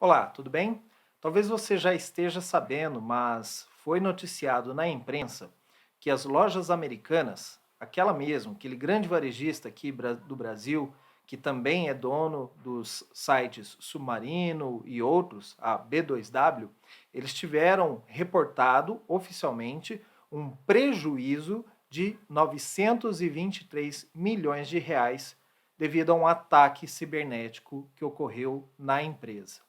Olá, tudo bem? Talvez você já esteja sabendo, mas foi noticiado na imprensa que as lojas americanas, aquela mesmo, aquele grande varejista aqui do Brasil, que também é dono dos sites Submarino e outros, a B2W, eles tiveram reportado oficialmente um prejuízo de 923 milhões de reais devido a um ataque cibernético que ocorreu na empresa.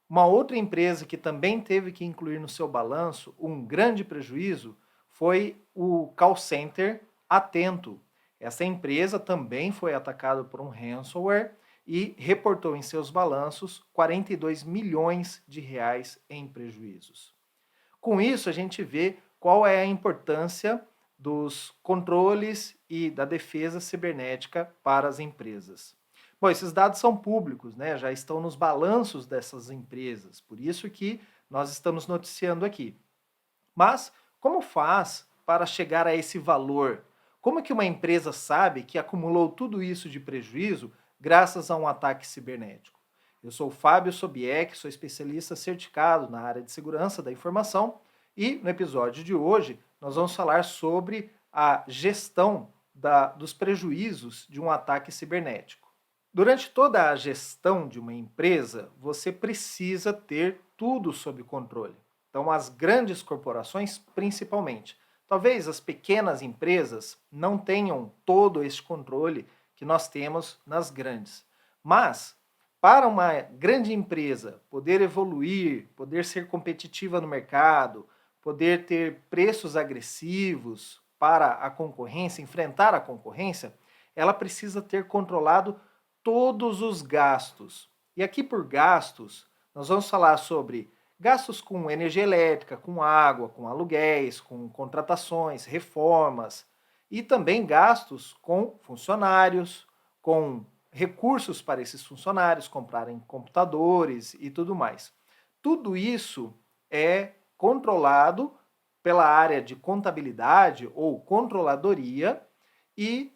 Uma outra empresa que também teve que incluir no seu balanço um grande prejuízo foi o call center Atento. Essa empresa também foi atacada por um ransomware e reportou em seus balanços 42 milhões de reais em prejuízos. Com isso, a gente vê qual é a importância dos controles e da defesa cibernética para as empresas. Bom, esses dados são públicos, né? Já estão nos balanços dessas empresas, por isso que nós estamos noticiando aqui. Mas como faz para chegar a esse valor? Como que uma empresa sabe que acumulou tudo isso de prejuízo graças a um ataque cibernético? Eu sou o Fábio Sobieck, sou especialista certificado na área de segurança da informação e no episódio de hoje nós vamos falar sobre a gestão dos prejuízos de um ataque cibernético. Durante toda a gestão de uma empresa, você precisa ter tudo sob controle. Então, as grandes corporações, principalmente. Talvez as pequenas empresas não tenham todo esse controle que nós temos nas grandes. Mas, para uma grande empresa poder evoluir, poder ser competitiva no mercado, poder ter preços agressivos para a concorrência, enfrentar a concorrência, ela precisa ter controlado todos os gastos. E aqui por gastos, nós vamos falar sobre gastos com energia elétrica, com água, com aluguéis, com contratações, reformas e também gastos com funcionários, com recursos para esses funcionários comprarem computadores e tudo mais. Tudo isso é controlado pela área de contabilidade ou controladoria e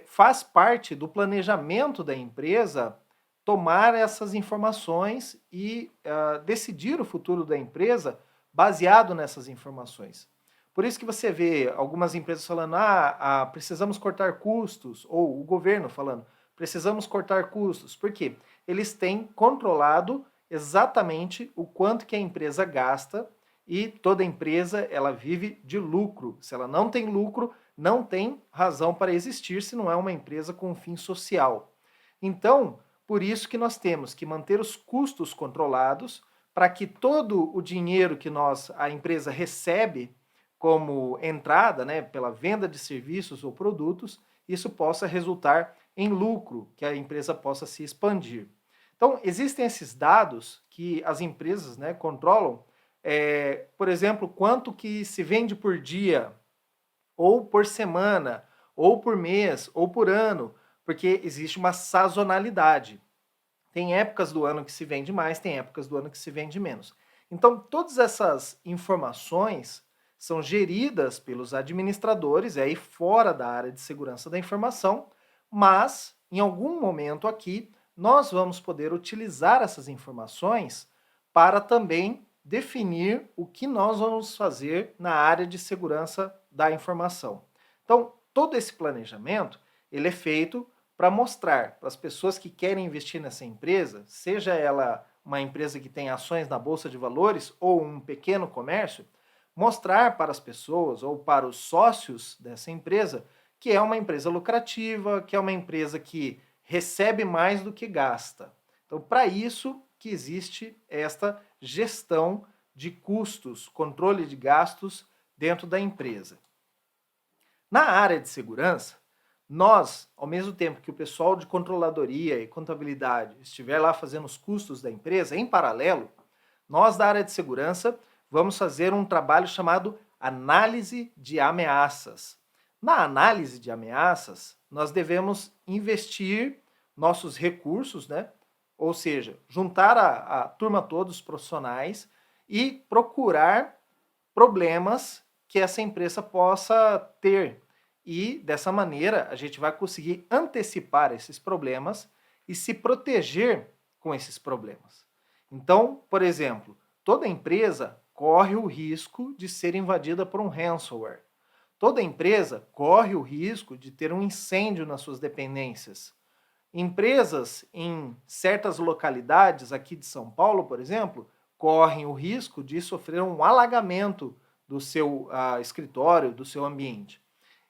faz parte do planejamento da empresa tomar essas informações e decidir o futuro da empresa baseado nessas informações. Por isso que você vê algumas empresas falando, precisamos cortar custos, ou o governo falando, precisamos cortar custos. Por quê? Eles têm controlado exatamente o quanto que a empresa gasta e toda empresa ela vive de lucro. Se ela não tem lucro, não tem razão para existir se não é uma empresa com fim social. Então, por isso que nós temos que manter os custos controlados para que todo o dinheiro que a empresa recebe como entrada, né, pela venda de serviços ou produtos, isso possa resultar em lucro, que a empresa possa se expandir. Então, existem esses dados que as empresas, né, controlam, por exemplo, quanto que se vende por dia, ou por semana, ou por mês, ou por ano, porque existe uma sazonalidade. Tem épocas do ano que se vende mais, tem épocas do ano que se vende menos. Então, todas essas informações são geridas pelos administradores, aí fora da área de segurança da informação, mas em algum momento aqui nós vamos poder utilizar essas informações para também definir o que nós vamos fazer na área de segurança da informação. Então, todo esse planejamento, ele é feito para mostrar para as pessoas que querem investir nessa empresa, seja ela uma empresa que tem ações na bolsa de valores ou um pequeno comércio, mostrar para as pessoas ou para os sócios dessa empresa que é uma empresa lucrativa, que é uma empresa que recebe mais do que gasta. Então, para isso que existe esta gestão de custos, controle de gastos dentro da empresa. Na área de segurança, nós, ao mesmo tempo que o pessoal de controladoria e contabilidade estiver lá fazendo os custos da empresa, em paralelo, nós da área de segurança vamos fazer um trabalho chamado análise de ameaças. Na análise de ameaças, nós devemos investir nossos recursos, né? Ou seja, juntar a turma toda, os profissionais, e procurar problemas que essa empresa possa ter. E dessa maneira a gente vai conseguir antecipar esses problemas e se proteger com esses problemas. Então, por exemplo, toda empresa corre o risco de ser invadida por um ransomware. Toda empresa corre o risco de ter um incêndio nas suas dependências. Empresas em certas localidades aqui de São Paulo, por exemplo, correm o risco de sofrer um alagamento do seu escritório, do seu ambiente.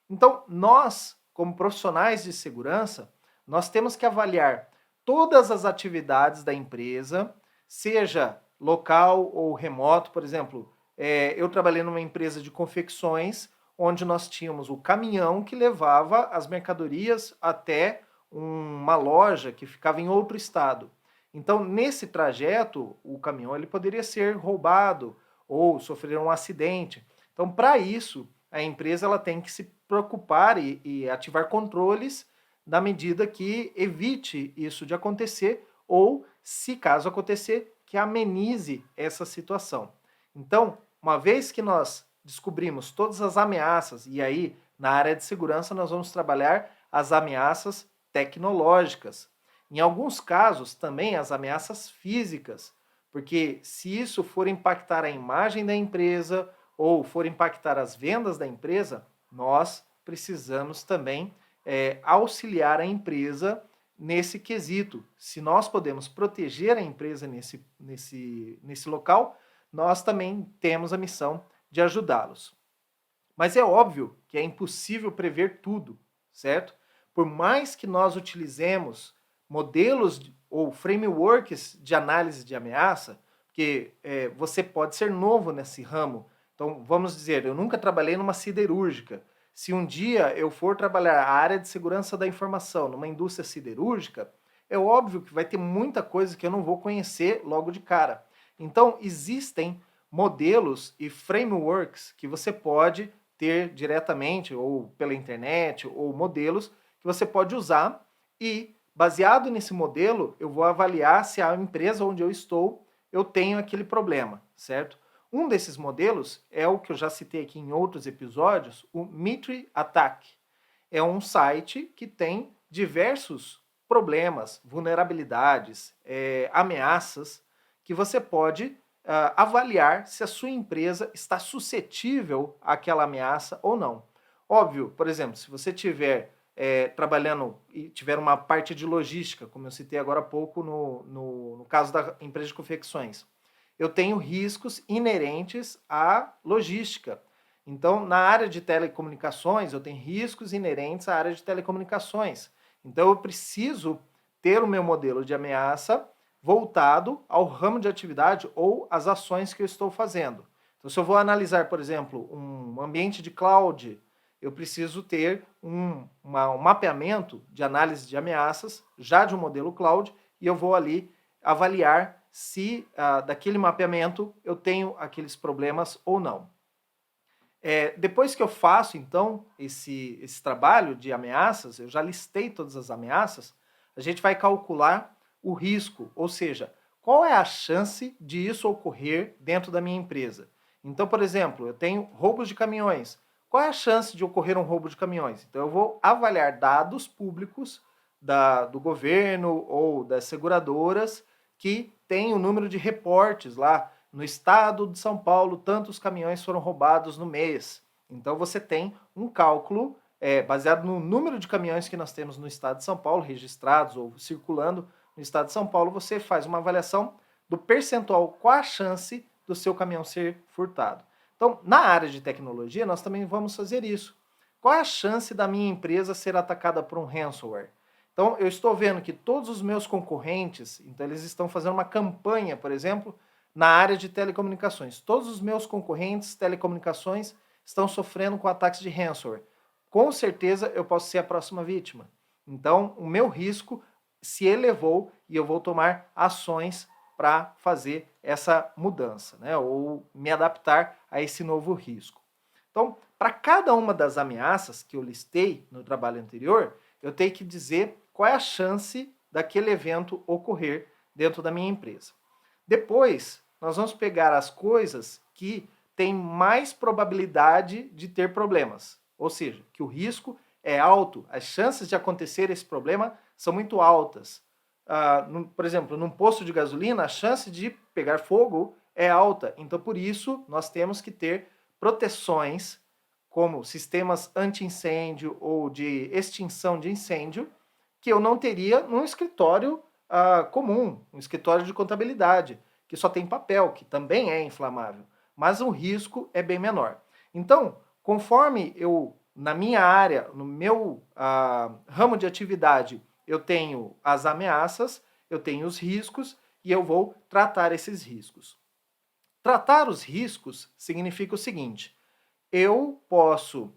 Então, nós, como profissionais de segurança, nós temos que avaliar todas as atividades da empresa, seja local ou remoto. Por exemplo, eu trabalhei numa empresa de confecções, onde nós tínhamos o caminhão que levava as mercadorias até uma loja que ficava em outro estado. Então, nesse trajeto, o caminhão ele poderia ser roubado ou sofrer um acidente. Então, para isso, a empresa ela tem que se preocupar e ativar controles na medida que evite isso de acontecer ou, se caso acontecer, que amenize essa situação. Então, uma vez que nós descobrimos todas as ameaças, e aí na área de segurança nós vamos trabalhar as ameaças tecnológicas. Em alguns casos também as ameaças físicas, porque se isso for impactar a imagem da empresa ou for impactar as vendas da empresa, nós precisamos também auxiliar a empresa nesse quesito. Se nós podemos proteger a empresa nesse local, nós também temos a missão de ajudá-los. Mas é óbvio que é impossível prever tudo, certo? Por mais que nós utilizemos modelos ou frameworks de análise de ameaça, porque você pode ser novo nesse ramo. Então, vamos dizer, eu nunca trabalhei numa siderúrgica. Se um dia eu for trabalhar a área de segurança da informação numa indústria siderúrgica, é óbvio que vai ter muita coisa que eu não vou conhecer logo de cara. Então, existem modelos e frameworks que você pode ter diretamente ou pela internet, ou modelos que você pode usar e, baseado nesse modelo, eu vou avaliar se a empresa onde eu estou, eu tenho aquele problema, certo? Um desses modelos é o que eu já citei aqui em outros episódios, o Mitre Attack. É um site que tem diversos problemas, vulnerabilidades, ameaças, que você pode avaliar se a sua empresa está suscetível àquela ameaça ou não. Óbvio, por exemplo, se você estiver trabalhando e tiver uma parte de logística, como eu citei agora há pouco no caso da empresa de confecções, eu tenho riscos inerentes à logística. Então, na área de telecomunicações, eu tenho riscos inerentes à área de telecomunicações. Então, eu preciso ter o meu modelo de ameaça voltado ao ramo de atividade ou às ações que eu estou fazendo. Então, se eu vou analisar, por exemplo, um ambiente de cloud, eu preciso ter um mapeamento de análise de ameaças já de um modelo cloud e eu vou ali avaliar se daquele mapeamento eu tenho aqueles problemas ou não. Depois que eu faço, então, esse trabalho de ameaças, eu já listei todas as ameaças, a gente vai calcular o risco, ou seja, qual é a chance de isso ocorrer dentro da minha empresa. Então, por exemplo, eu tenho roubos de caminhões. Qual é a chance de ocorrer um roubo de caminhões? Então, eu vou avaliar dados públicos do governo ou das seguradoras que tem o número de reportes lá no estado de São Paulo, tantos caminhões foram roubados no mês. Então você tem um cálculo baseado no número de caminhões que nós temos no estado de São Paulo, registrados ou circulando no estado de São Paulo, você faz uma avaliação do percentual, qual a chance do seu caminhão ser furtado. Então, na área de tecnologia, nós também vamos fazer isso. Qual é a chance da minha empresa ser atacada por um ransomware? Então, eu estou vendo que todos os meus concorrentes, então eles estão fazendo uma campanha, por exemplo, na área de telecomunicações. Todos os meus concorrentes telecomunicações estão sofrendo com ataques de ransomware. Com certeza eu posso ser a próxima vítima. Então, o meu risco se elevou e eu vou tomar ações para fazer essa mudança, né? Ou me adaptar a esse novo risco. Então, para cada uma das ameaças que eu listei no trabalho anterior, eu tenho que dizer qual é a chance daquele evento ocorrer dentro da minha empresa. Depois, nós vamos pegar as coisas que têm mais probabilidade de ter problemas, ou seja, que o risco é alto, as chances de acontecer esse problema são muito altas. por exemplo, num posto de gasolina, a chance de pegar fogo é alta. Então, por isso, nós temos que ter proteções como sistemas anti-incêndio ou de extinção de incêndio, que eu não teria num escritório comum, um escritório de contabilidade, que só tem papel, que também é inflamável, mas o risco é bem menor. Então, conforme na minha área, no meu ramo de atividade, eu tenho as ameaças, eu tenho os riscos e eu vou tratar esses riscos. Tratar os riscos significa o seguinte: eu posso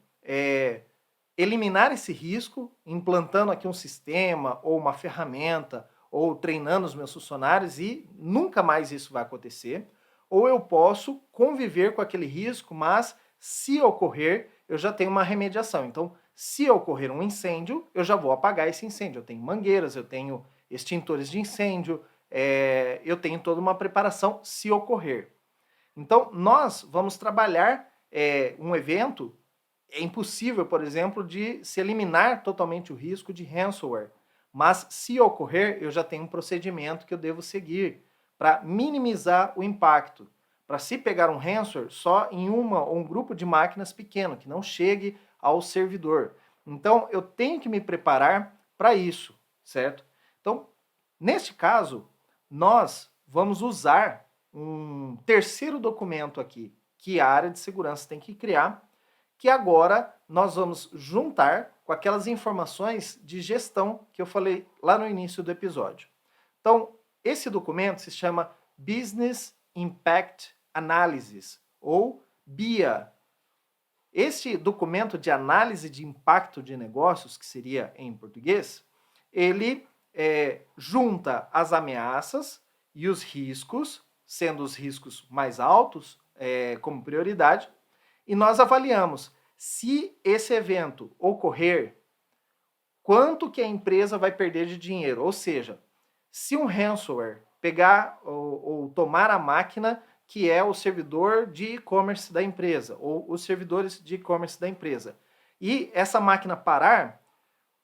eliminar esse risco implantando aqui um sistema ou uma ferramenta ou treinando os meus funcionários e nunca mais isso vai acontecer. Ou eu posso conviver com aquele risco, mas se ocorrer, eu já tenho uma remediação. Então, se ocorrer um incêndio, eu já vou apagar esse incêndio. Eu tenho mangueiras, eu tenho extintores de incêndio, eu tenho toda uma preparação se ocorrer. Então, nós vamos trabalhar um evento. É impossível, por exemplo, de se eliminar totalmente o risco de ransomware. Mas, se ocorrer, eu já tenho um procedimento que eu devo seguir para minimizar o impacto. Para se pegar um ransomware só em uma ou um grupo de máquinas pequeno, que não chegue ao servidor. Então, eu tenho que me preparar para isso, certo? Então, neste caso, nós vamos usar um terceiro documento aqui, que a área de segurança tem que criar, que agora nós vamos juntar com aquelas informações de gestão que eu falei lá no início do episódio. Então, esse documento se chama Business Impact Analysis, ou BIA. Este documento de análise de impacto de negócios, que seria em português, ele junta as ameaças e os riscos, sendo os riscos mais altos como prioridade, e nós avaliamos se esse evento ocorrer, quanto que a empresa vai perder de dinheiro. Ou seja, se um ransomware pegar ou tomar a máquina que é o servidor de e-commerce da empresa, ou os servidores de e-commerce da empresa, e essa máquina parar,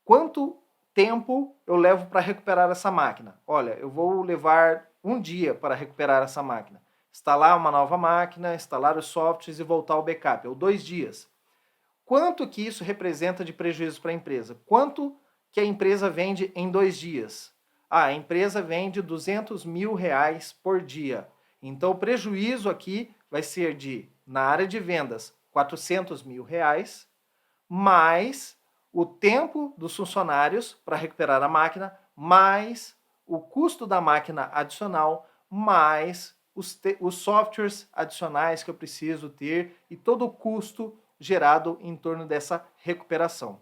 quanto tempo eu levo para recuperar essa máquina? Olha, eu vou levar um dia para recuperar essa máquina. Instalar uma nova máquina, instalar os softwares e voltar ao backup, ou 2 dias. Quanto que isso representa de prejuízo para a empresa? Quanto que a empresa vende em 2 dias? A empresa vende R$200 mil por dia. Então, o prejuízo aqui vai ser na área de vendas, R$400 mil, mais o tempo dos funcionários para recuperar a máquina, mais o custo da máquina adicional, mais os softwares adicionais que eu preciso ter e todo o custo gerado em torno dessa recuperação.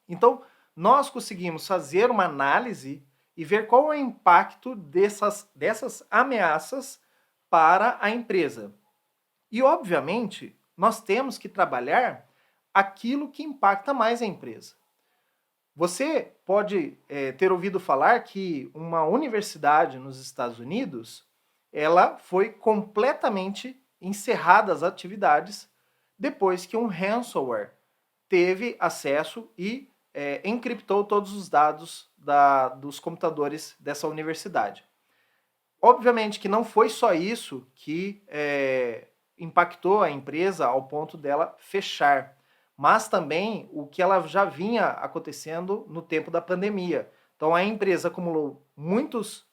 Então, nós conseguimos fazer uma análise e ver qual é o impacto dessas ameaças para a empresa. E, obviamente, nós temos que trabalhar aquilo que impacta mais a empresa. Você pode ter ouvido falar que uma universidade nos Estados Unidos, ela foi completamente encerrada as atividades depois que um ransomware teve acesso e encriptou todos os dados dos computadores dessa universidade. Obviamente que não foi só isso que impactou a empresa ao ponto dela fechar, mas também o que ela já vinha acontecendo no tempo da pandemia. Então a empresa acumulou muitos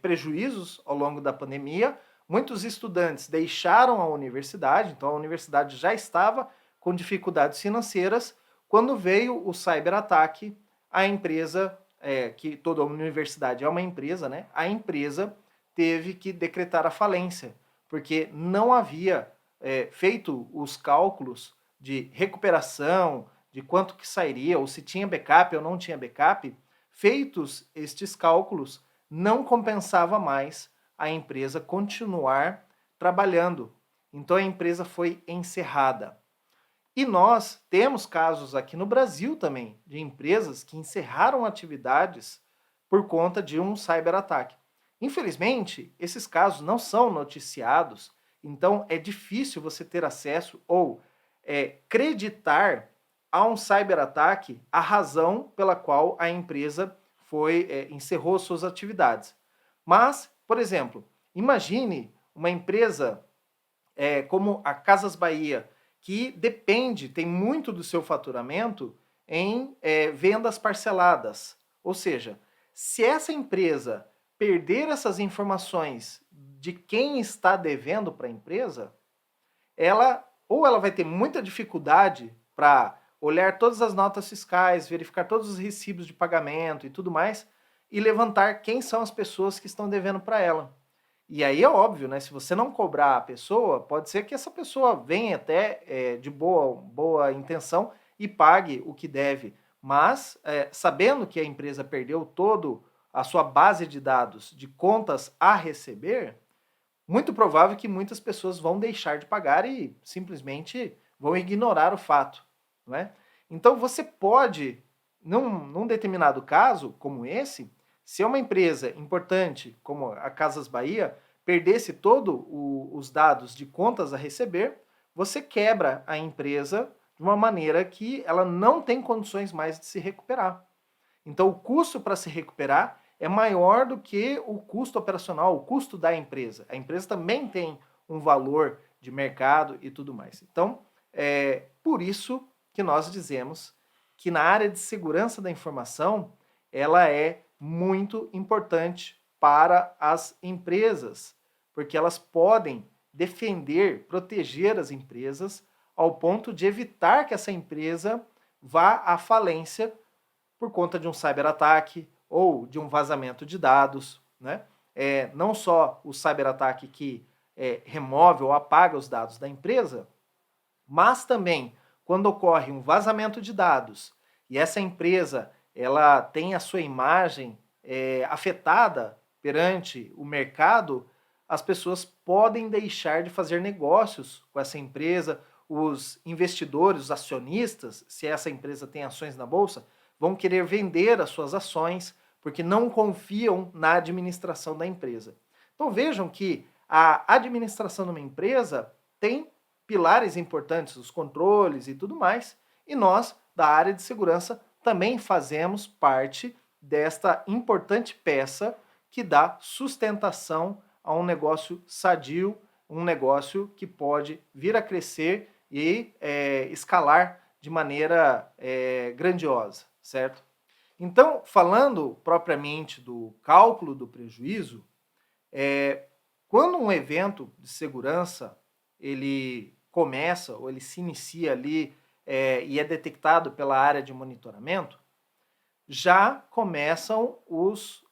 prejuízos ao longo da pandemia, muitos estudantes deixaram a universidade, então a universidade já estava com dificuldades financeiras. Quando veio o cyberataque, a empresa, que toda universidade é uma empresa, né? A empresa teve que decretar a falência, porque não havia feito os cálculos de recuperação, de quanto que sairia, ou se tinha backup ou não tinha backup. Feitos estes cálculos, não compensava mais a empresa continuar trabalhando. Então a empresa foi encerrada. E nós temos casos aqui no Brasil também, de empresas que encerraram atividades por conta de um cyberataque. Infelizmente, esses casos não são noticiados, então é difícil você ter acesso ou creditar a um cyberataque a razão pela qual a empresa encerrou suas atividades. Mas, por exemplo, imagine uma empresa como a Casas Bahia, que tem muito do seu faturamento em vendas parceladas. Ou seja, se essa empresa perder essas informações de quem está devendo para a empresa, ela vai ter muita dificuldade para olhar todas as notas fiscais, verificar todos os recibos de pagamento e tudo mais, e levantar quem são as pessoas que estão devendo para ela. E aí é óbvio, né? Se você não cobrar a pessoa, pode ser que essa pessoa venha até de boa intenção e pague o que deve. Mas, sabendo que a empresa perdeu toda a sua base de dados de contas a receber, muito provável que muitas pessoas vão deixar de pagar e simplesmente vão ignorar o fato, não é? Então você pode, num determinado caso como esse, se uma empresa importante como a Casas Bahia perdesse todos os dados de contas a receber, você quebra a empresa de uma maneira que ela não tem condições mais de se recuperar. Então o custo para se recuperar é maior do que o custo operacional, o custo da empresa. A empresa também tem um valor de mercado e tudo mais. Então, por isso que nós dizemos que na área de segurança da informação, ela é muito importante para as empresas, porque elas podem defender, proteger as empresas ao ponto de evitar que essa empresa vá à falência por conta de um cyberataque ou de um vazamento de dados, né? Não só o cyberataque que remove ou apaga os dados da empresa, mas também quando ocorre um vazamento de dados e essa empresa ela tem a sua imagem afetada perante o mercado, as pessoas podem deixar de fazer negócios com essa empresa, os investidores, os acionistas, se essa empresa tem ações na bolsa, vão querer vender as suas ações porque não confiam na administração da empresa. Então vejam que a administração de uma empresa tem pilares importantes, os controles e tudo mais, e nós, da área de segurança, também fazemos parte desta importante peça que dá sustentação a um negócio sadio, um negócio que pode vir a crescer e escalar de maneira grandiosa, certo? Então, falando propriamente do cálculo do prejuízo, quando um evento de segurança ele começa ou ele se inicia ali e é detectado pela área de monitoramento, já começam os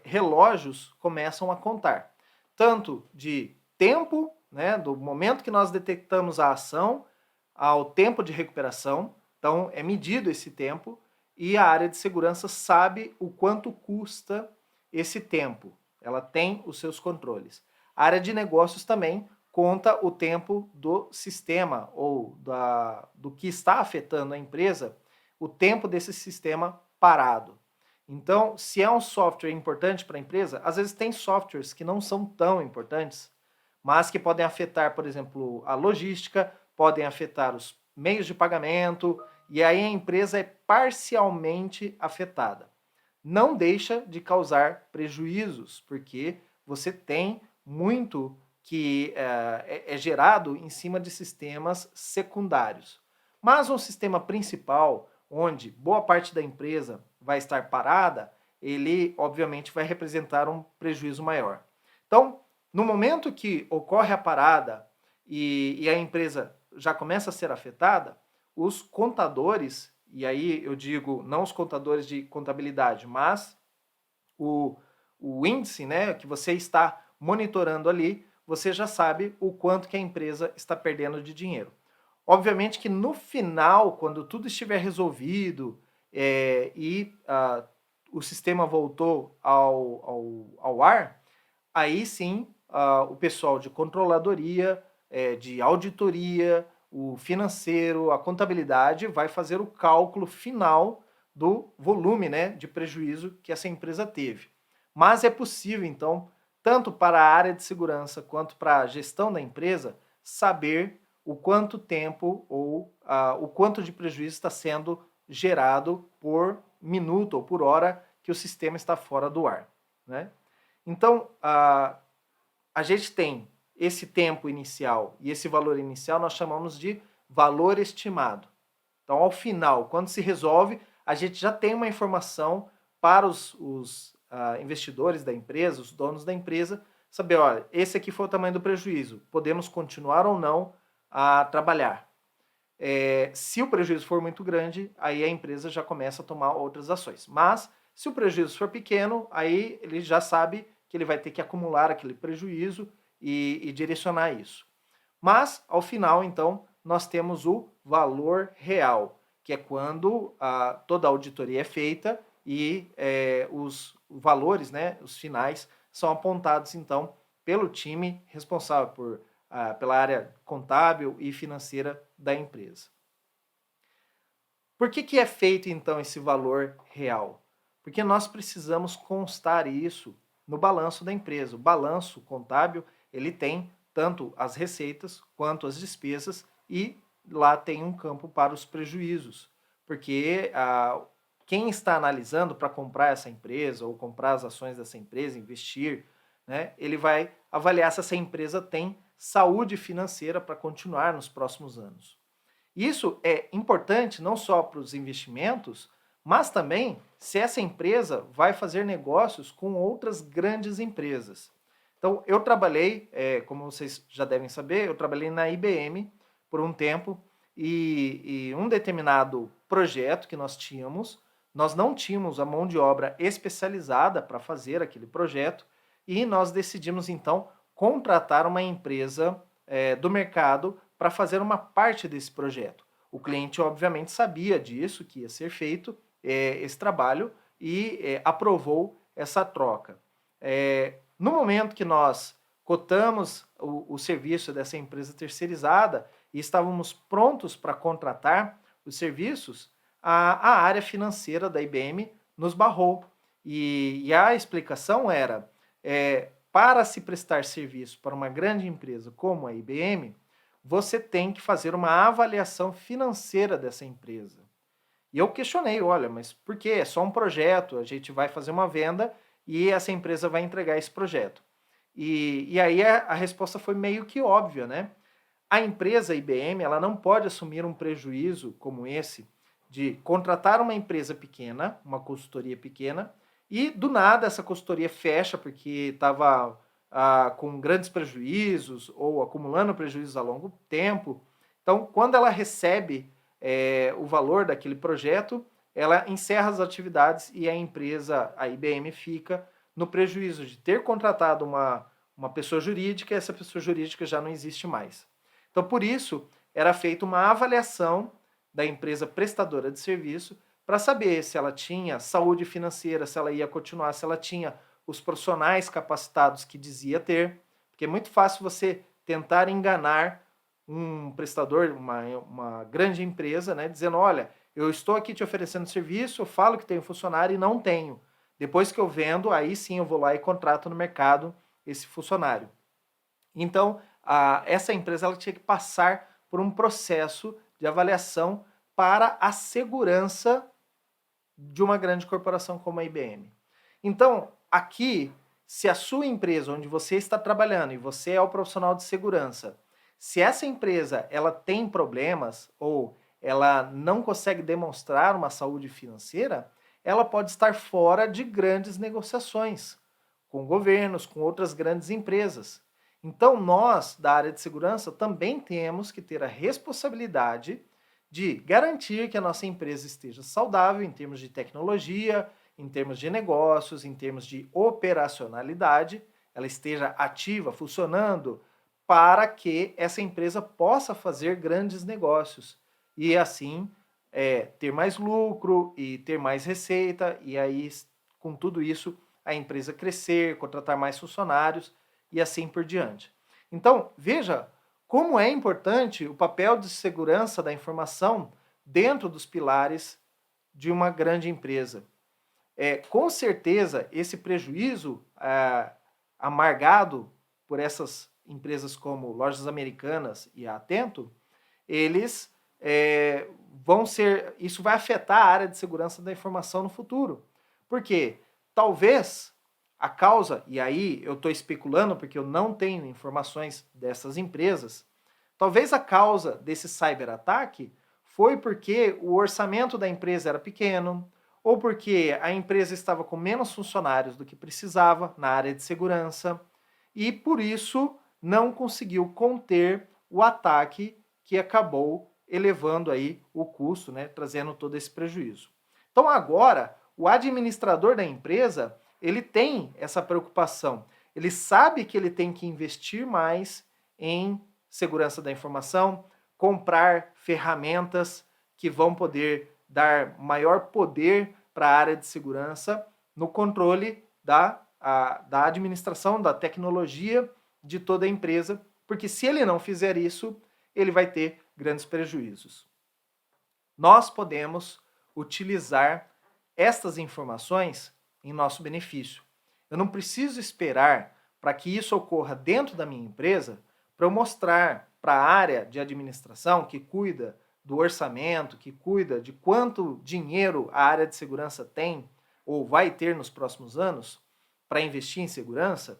relógios começam a contar, tanto de tempo, né, do momento que nós detectamos a ação, ao tempo de recuperação. Então é medido esse tempo e a área de segurança sabe o quanto custa esse tempo. Ela tem os seus controles. A área de negócios também conta o tempo do sistema ou do que está afetando a empresa, o tempo desse sistema parado. Então, se é um software importante para a empresa, às vezes tem softwares que não são tão importantes, mas que podem afetar, por exemplo, a logística, podem afetar os meios de pagamento, e aí a empresa é parcialmente afetada. Não deixa de causar prejuízos, porque você tem muito que é gerado em cima de sistemas secundários. Mas um sistema principal, onde boa parte da empresa vai estar parada, ele obviamente vai representar um prejuízo maior. Então, no momento que ocorre a parada e a empresa já começa a ser afetada, os contadores, e aí eu digo não os contadores de contabilidade, mas o índice, né, que você está monitorando ali, você já sabe o quanto que a empresa está perdendo de dinheiro. Obviamente que no final, quando tudo estiver resolvido o sistema voltou ao ar, aí sim o pessoal de controladoria, de auditoria, o financeiro, a contabilidade vai fazer o cálculo final do volume, né, de prejuízo que essa empresa teve. Mas é possível, então, tanto para a área de segurança quanto para a gestão da empresa, saber o quanto tempo ou o quanto de prejuízo está sendo gerado por minuto ou por hora que o sistema está fora do ar, né? Então, a gente tem esse tempo inicial e esse valor inicial nós chamamos de valor estimado. Então, ao final, quando se resolve, a gente já tem uma informação para os investidores da empresa, os donos da empresa, saber, olha, esse aqui foi o tamanho do prejuízo, podemos continuar ou não a trabalhar. Se o prejuízo for muito grande, aí a empresa já começa a tomar outras ações. Mas, se o prejuízo for pequeno, aí ele já sabe que ele vai ter que acumular aquele prejuízo e direcionar isso. Mas, ao final, então, nós temos o valor real, que é quando toda a auditoria é feita e os valores, né, os finais, são apontados, então, pelo time responsável pela área contábil e financeira da empresa. Por que é feito, então, esse valor real? Porque nós precisamos constar isso no balanço da empresa. O balanço contábil, ele tem tanto as receitas quanto as despesas e lá tem um campo para os prejuízos. Porque quem está analisando para comprar essa empresa ou comprar as ações dessa empresa, investir, né, ele vai avaliar se essa empresa tem saúde financeira para continuar nos próximos anos. Isso é importante não só para os investimentos, mas também se essa empresa vai fazer negócios com outras grandes empresas. Então, eu trabalhei, como vocês já devem saber, eu trabalhei na IBM por um tempo e um determinado projeto que nós tínhamos, nós não tínhamos a mão de obra especializada para fazer aquele projeto e nós decidimos, então, contratar uma empresa do mercado para fazer uma parte desse projeto. O cliente, obviamente, sabia disso, que ia ser feito esse trabalho e aprovou essa troca. No momento que nós cotamos o serviço dessa empresa terceirizada e estávamos prontos para contratar os serviços, a área financeira da IBM nos barrou. E a explicação era, para se prestar serviço para uma grande empresa como a IBM, você tem que fazer uma avaliação financeira dessa empresa. E eu questionei, olha, mas por quê? É só um projeto, a gente vai fazer uma venda e essa empresa vai entregar esse projeto. E aí a resposta foi meio que óbvia, né? A empresa IBM, ela não pode assumir um prejuízo como esse de contratar uma empresa pequena, uma consultoria pequena, e do nada essa consultoria fecha porque estava com grandes prejuízos ou acumulando prejuízos a longo tempo. Então, quando ela recebe o valor daquele projeto, ela encerra as atividades e a empresa, a IBM, fica no prejuízo de ter contratado uma pessoa jurídica e essa pessoa jurídica já não existe mais. Então, por isso, era feita uma avaliação da empresa prestadora de serviço para saber se ela tinha saúde financeira, se ela ia continuar, se ela tinha os profissionais capacitados que dizia ter, porque é muito fácil você tentar enganar um prestador, uma grande empresa, né, dizendo, olha, eu estou aqui te oferecendo serviço, eu falo que tenho funcionário e não tenho. Depois que eu vendo, aí sim eu vou lá e contrato no mercado esse funcionário. Então, essa empresa ela tinha que passar por um processo de avaliação para a segurança de uma grande corporação como a IBM. Então, aqui, se a sua empresa, onde você está trabalhando, e você é o profissional de segurança, se essa empresa ela tem problemas ou ela não consegue demonstrar uma saúde financeira, ela pode estar fora de grandes negociações com governos, com outras grandes empresas. Então, nós, da área de segurança, também temos que ter a responsabilidade de garantir que a nossa empresa esteja saudável em termos de tecnologia, em termos de negócios, em termos de operacionalidade, ela esteja ativa, funcionando, para que essa empresa possa fazer grandes negócios e assim ter mais lucro e ter mais receita e aí com tudo isso a empresa crescer, contratar mais funcionários e assim por diante. Então, veja como é importante o papel de segurança da informação dentro dos pilares de uma grande empresa. Com certeza, esse prejuízo amargado por essas empresas como Lojas Americanas e a Atento, eles isso vai afetar a área de segurança da informação no futuro. Porque talvez a causa, e aí eu estou especulando porque eu não tenho informações dessas empresas, talvez a causa desse cyberataque foi porque o orçamento da empresa era pequeno, ou porque a empresa estava com menos funcionários do que precisava na área de segurança, e por isso não conseguiu conter o ataque que acabou elevando aí o custo, né, trazendo todo esse prejuízo. Então agora, o administrador da empresa, ele tem essa preocupação. Ele sabe que ele tem que investir mais em segurança da informação, comprar ferramentas que vão poder dar maior poder para a área de segurança no controle da administração, da tecnologia de toda a empresa, porque se ele não fizer isso, ele vai ter grandes prejuízos. Nós podemos utilizar estas informações em nosso benefício. Eu não preciso esperar para que isso ocorra dentro da minha empresa para eu mostrar para a área de administração que cuida do orçamento, que cuida de quanto dinheiro a área de segurança tem ou vai ter nos próximos anos para investir em segurança,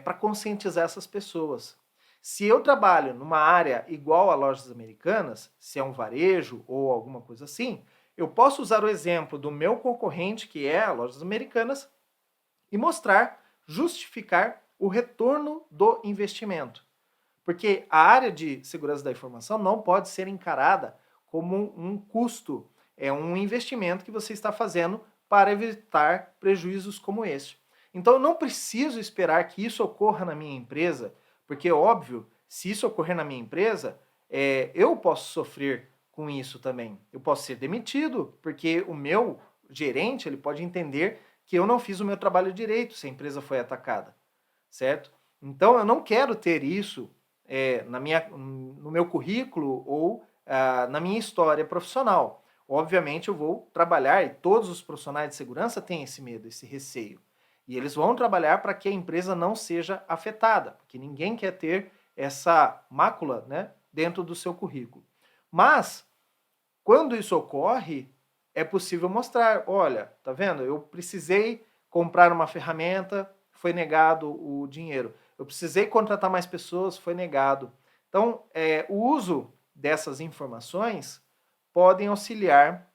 para conscientizar essas pessoas. Se eu trabalho numa área igual a lojas americanas, se é um varejo ou alguma coisa assim, eu posso usar o exemplo do meu concorrente, que é a Lojas Americanas, e mostrar, justificar o retorno do investimento. Porque a área de segurança da informação não pode ser encarada como um custo, é um investimento que você está fazendo para evitar prejuízos como este. Então eu não preciso esperar que isso ocorra na minha empresa, porque, óbvio, se isso ocorrer na minha empresa, eu posso sofrer com isso também. Eu posso ser demitido, porque o meu gerente ele pode entender que eu não fiz o meu trabalho direito se a empresa foi atacada, certo? Então eu não quero ter isso no meu currículo ou na minha história profissional. Obviamente eu vou trabalhar, e todos os profissionais de segurança têm esse medo, esse receio. E eles vão trabalhar para que a empresa não seja afetada, porque ninguém quer ter essa mácula, né, dentro do seu currículo. Mas, quando isso ocorre, é possível mostrar, olha, tá vendo? Eu precisei comprar uma ferramenta, foi negado o dinheiro. Eu precisei contratar mais pessoas, foi negado. Então, o uso dessas informações podem auxiliar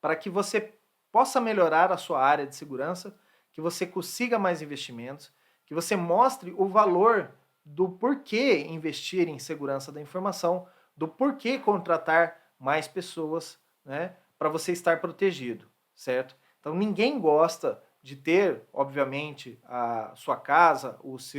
para que você possa melhorar a sua área de segurança, que você consiga mais investimentos, que você mostre o valor do porquê investir em segurança da informação, do porquê contratar mais pessoas, né, para você estar protegido, certo? Então ninguém gosta de ter, obviamente, a sua casa, os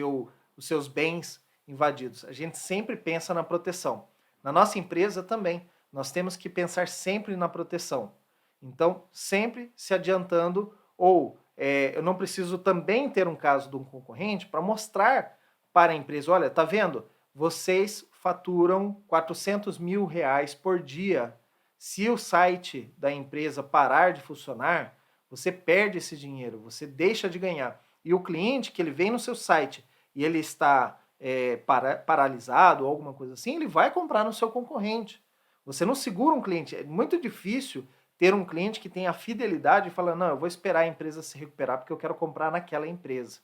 seus bens invadidos. A gente sempre pensa na proteção. Na nossa empresa também, nós temos que pensar sempre na proteção. Então, sempre se adiantando, ou eu não preciso também ter um caso de um concorrente para mostrar para a empresa, olha, tá vendo? Vocês faturam 400 mil reais por dia. Se o site da empresa parar de funcionar, você perde esse dinheiro, você deixa de ganhar. E o cliente que ele vem no seu site e ele está paralisado ou alguma coisa assim, ele vai comprar no seu concorrente. Você não segura um cliente. É muito difícil ter um cliente que tenha a fidelidade e fala, não, eu vou esperar a empresa se recuperar porque eu quero comprar naquela empresa.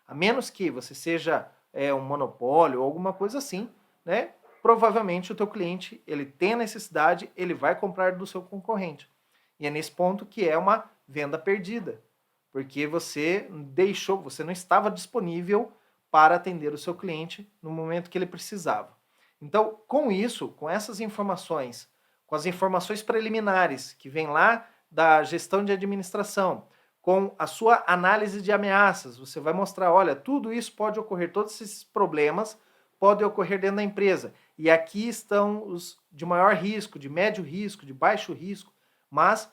A menos que você seja um monopólio ou alguma coisa assim, né? Provavelmente o teu cliente, ele tem a necessidade, ele vai comprar do seu concorrente. E é nesse ponto que é uma venda perdida, porque você não estava disponível para atender o seu cliente no momento que ele precisava. Então, com isso, com essas informações, com as informações preliminares que vêm lá da gestão de administração, com a sua análise de ameaças, você vai mostrar, olha, tudo isso pode ocorrer, todos esses problemas podem ocorrer dentro da empresa. E aqui estão os de maior risco, de médio risco, de baixo risco, mas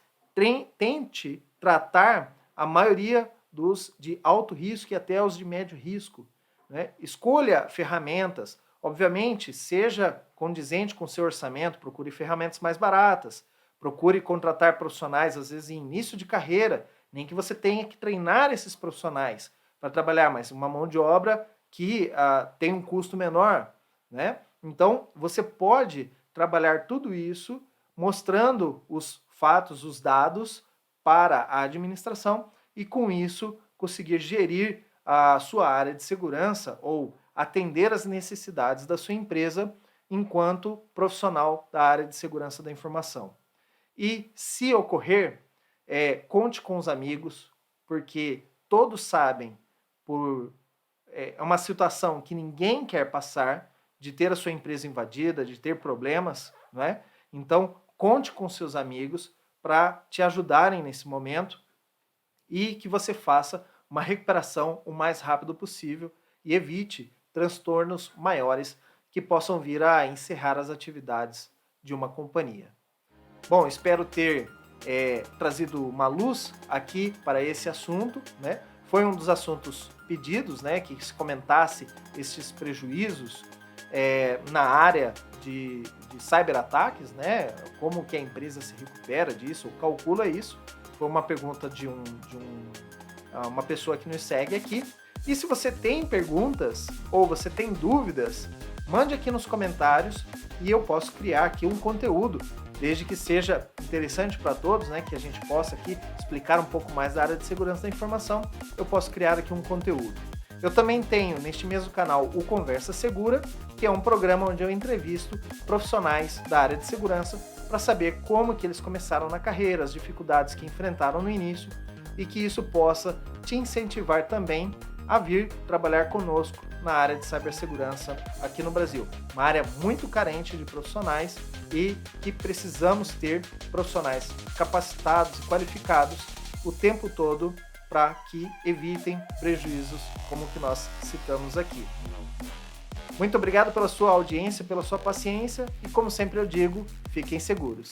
tente tratar a maioria dos de alto risco e até os de médio risco, né? Escolha ferramentas, obviamente, seja condizente com o seu orçamento, procure ferramentas mais baratas, procure contratar profissionais, às vezes em início de carreira, nem que você tenha que treinar esses profissionais para trabalhar, mas uma mão de obra que tem um custo menor, né? Então, você pode trabalhar tudo isso mostrando os fatos, os dados, para a administração e, com isso, conseguir gerir a sua área de segurança ou atender às necessidades da sua empresa enquanto profissional da área de segurança da informação. E, se ocorrer, conte com os amigos, porque todos sabem, é uma situação que ninguém quer passar, de ter a sua empresa invadida, de ter problemas, não é? Então, conte com seus amigos para te ajudarem nesse momento e que você faça uma recuperação o mais rápido possível e evite transtornos maiores que possam vir a encerrar as atividades de uma companhia. Bom, espero ter trazido uma luz aqui para esse assunto, né? Foi um dos assuntos pedidos, né, que se comentasse esses prejuízos na área de cyberataques, né? Como que a empresa se recupera disso, ou calcula isso. Foi uma pergunta de uma pessoa que nos segue aqui. E se você tem perguntas ou você tem dúvidas, mande aqui nos comentários e eu posso criar aqui um conteúdo, desde que seja interessante para todos, né, que a gente possa aqui explicar um pouco mais da área de segurança da informação, eu posso criar aqui um conteúdo. Eu também tenho neste mesmo canal o Conversa Segura, que é um programa onde eu entrevisto profissionais da área de segurança para saber como que eles começaram na carreira, as dificuldades que enfrentaram no início e que isso possa te incentivar também a vir trabalhar conosco na área de cibersegurança aqui no Brasil. Uma área muito carente de profissionais e que precisamos ter profissionais capacitados e qualificados o tempo todo para que evitem prejuízos como que nós citamos aqui. Muito obrigado pela sua audiência, pela sua paciência e, como sempre eu digo, fiquem seguros.